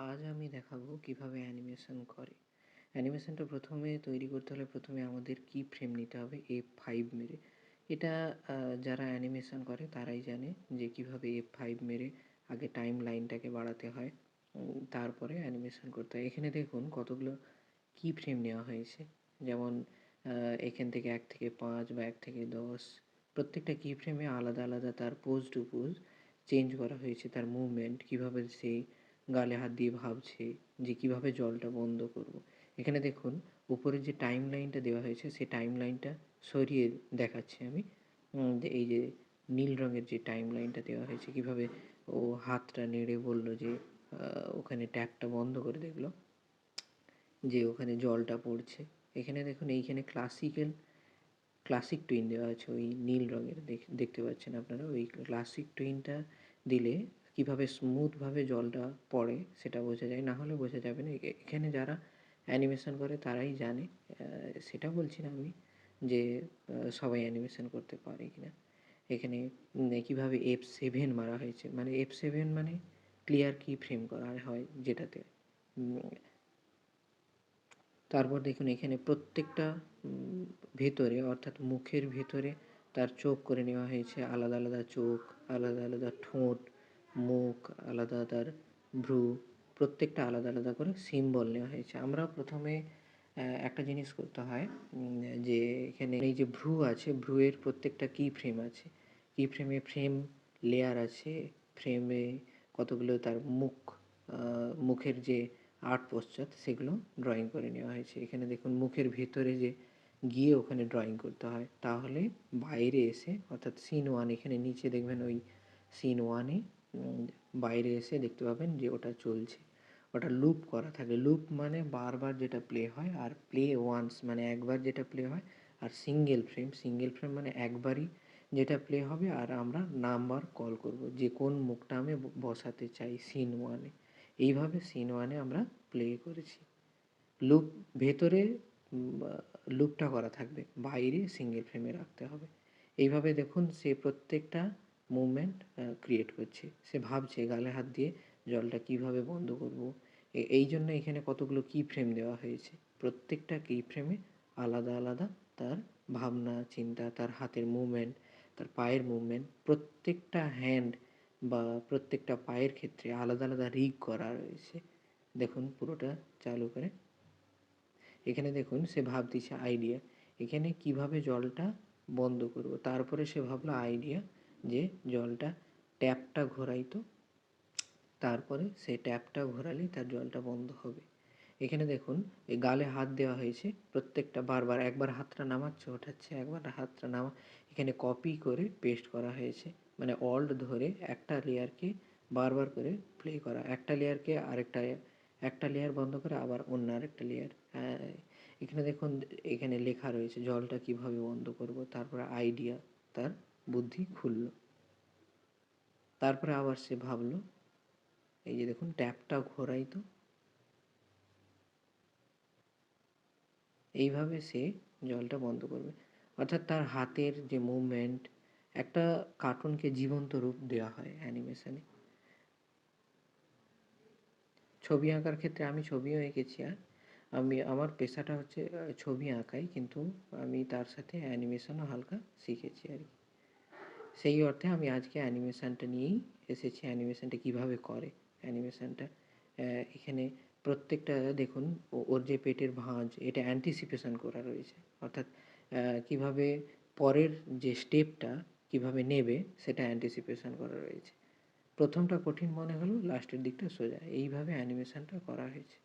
আজ আমি দেখাবো কিভাবে অ্যানিমেশন করে। অ্যানিমেশনটা প্রথমে তৈরি করতে হলে প্রথমে আমাদের কি ফ্রেম নিতে হবে F5 মেরে। এটা যারা অ্যানিমেশন করে তারাই জানে যে কিভাবে F5 মেরে আগে টাইম লাইনটাকে বাড়াতে হয়, তারপরে অ্যানিমেশন করতে হয়। এখানে দেখুন কতগুলো কি ফ্রেম নেওয়া হয়েছে। যেমন এখান থেকে 1 থেকে 5 বা 1 থেকে 10 প্রত্যেকটা কি ফ্রেমে আলাদা আলাদা তার পোজ টু পোজ চেঞ্জ করা হয়েছে। তার মুভমেন্ট কীভাবে সে গালে হাত দিয়ে ভাবছে যে কীভাবে জলটা বন্ধ করব। এখানে দেখুন উপরে যে টাইম লাইনটা দেওয়া হয়েছে সেই টাইম লাইনটা সরিয়ে দেখাচ্ছি আমি। এই যে নীল রঙের যে টাইম লাইনটা দেওয়া হয়েছে, কীভাবে ও হাতটা নেড়ে বলল যে ওখানে ট্যাপটা বন্ধ করে দেখলো যে ওখানে জলটা পড়ছে। এখানে দেখুন এইখানে ক্লাসিক টুইন দেওয়া আছে ওই নীল রঙের, দেখতে পাচ্ছেন আপনারা। ওই ক্লাসিক টুইনটা দিলে কীভাবে স্মুথভাবে জলটা পড়ে সেটা বোঝা যায়, না হলে বোঝা যাবে না। এখানে যারা অ্যানিমেশন করে তারাই জানে। সেটা বলছি না আমি যে সবাই অ্যানিমেশন করতে পারে কি না। এখানে কীভাবে F7 মারা হয়েছে, মানে F7 মানে ক্লিয়ার কি ফ্রেম করা হয় যেটাতে। তারপর দেখুন এখানে প্রত্যেকটা ভেতরে অর্থাৎ মুখের ভেতরে তার চোখ করে নেওয়া হয়েছে, আলাদা আলাদা চোখ, আলাদা আলাদা ঠোঁট, মুখ আলাদা, তার ভ্রু, প্রত্যেকটা আলাদা আলাদা করে সিম্বল নেওয়া হয়েছে। আমরা প্রথমে একটা জিনিস করতে হয়, যে এখানে এই যে ভ্রু আছে, ভ্রুয়ের প্রত্যেকটা কি ফ্রেম আছে, কি ফ্রেমে ফ্রেম লেয়ার আছে, ফ্রেমে কতগুলো তার মুখের যে আর্ট পোস্টার সেগুলো ড্রয়িং করে নেওয়া হয়েছে। এখানে দেখুন মুখের ভেতরে যে গিয়ে ওখানে ড্রয়িং করতে হয়, তাহলে বাইরে এসে অর্থাৎ সিন 1 এখানে নিচে দেখবেন ওই সিন 1-এ বাইরে এসে দেখতে পাবেন যে ওটা চলছে, ওটা লুপ করা থাকে। লুপ মানে বারবার যেটা প্লে হয়, আর প্লে ওয়ান্স মানে একবার যেটা প্লে হয়, আর সিঙ্গেল ফ্রেম মানে একবারই যেটা প্লে হবে, আর আমরা নাম্বার কল করব যে কোন মুখটা আমি বসাতে চাই সিন 1-এ। এইভাবে সিন 1-এ আমরা প্লে করেছি। লুপ ভেতরে লুপটা করা থাকবে, বাইরে সিঙ্গেল ফ্রেমে রাখতে হবে। এইভাবে দেখুন সে প্রত্যেকটা মুভমেন্ট ক্রিয়েট করছে। সে ভাবছে গালে হাত দিয়ে জলটা কিভাবে বন্ধ করব। এই জন্য এখানে কতগুলো কি ফ্রেম দেওয়া হয়েছে। প্রত্যেকটা কি ফ্রেমে আলাদা আলাদা তার ভাবনা চিন্তা, তার হাতের মুভমেন্ট, তার পায়ের মুভমেন্ট, প্রত্যেকটা হ্যান্ড বা প্রত্যেকটা পায়ের ক্ষেত্রে আলাদা আলাদা রিগ করা রয়েছে। দেখুন পুরোটা চালু করে এখানে দেখুন সে ভাবতেছে আইডিয়া, এখানে কিভাবে জলটা বন্ধ করব। তারপরে সে ভাবলো আইডিয়া যে জলটা ট্যাপটা ঘোরাইতো, তারপরে সে ট্যাপটা ঘোরালেই তার জলটা বন্ধ হবে। এখানে দেখুন এই গালে হাত দেওয়া হয়েছে, প্রত্যেকটা বারবার একবার হাতটা নামাচ্ছে ওঠাচ্ছে, একবার হাতটা এখানে কপি করে পেস্ট করা হয়েছে, মানে অল্ট ধরে একটা লেয়ারকে বারবার করে প্লে করা, একটা লেয়ারকে আরেকটা, একটা লেয়ার বন্ধ করে আবার অন্য আরেকটা লেয়ার। এখানে দেখুন এখানে লেখা রয়েছে জলটা কিভাবে বন্ধ করব, তারপরে আইডিয়া তার বুদ্ধি খুললো। তারপরে আবার সে ভাবলো, এই যে দেখুন ট্যাপটা ঘোরাই তো, এইভাবে সে জলটা বন্ধ করবে। অর্থাৎ তার হাতের যে মুভমেন্ট, একটা কার্টুনকে জীবন্ত রূপ দেওয়া হয় অ্যানিমেশনে। ছবি আঁকার ক্ষেত্রে আমি ছবিও এঁকেছি, আর আমার পেশাটা হচ্ছে ছবি আঁকাই, কিন্তু আমি তার সাথে অ্যানিমেশনও হালকা শিখেছি আর কি। সেই অর্থে আমি আজকে অ্যানিমেশনটা নিয়েই এসেছি। অ্যানিমেশনটা কীভাবে করে, অ্যানিমেশনটা এখানে প্রত্যেকটা দেখুন ওর যে পেটের ভাঁজ, এটা অ্যান্টিসিপেশন করা রয়েছে, অর্থাৎ কীভাবে পরের যে স্টেপটা কীভাবে নেবে সেটা অ্যান্টিসিপেশন করা রয়েছে। প্রথমটা কঠিন মনে হলো, লাস্টের দিকটা সোজা, এইভাবে অ্যানিমেশনটা করা হয়েছে।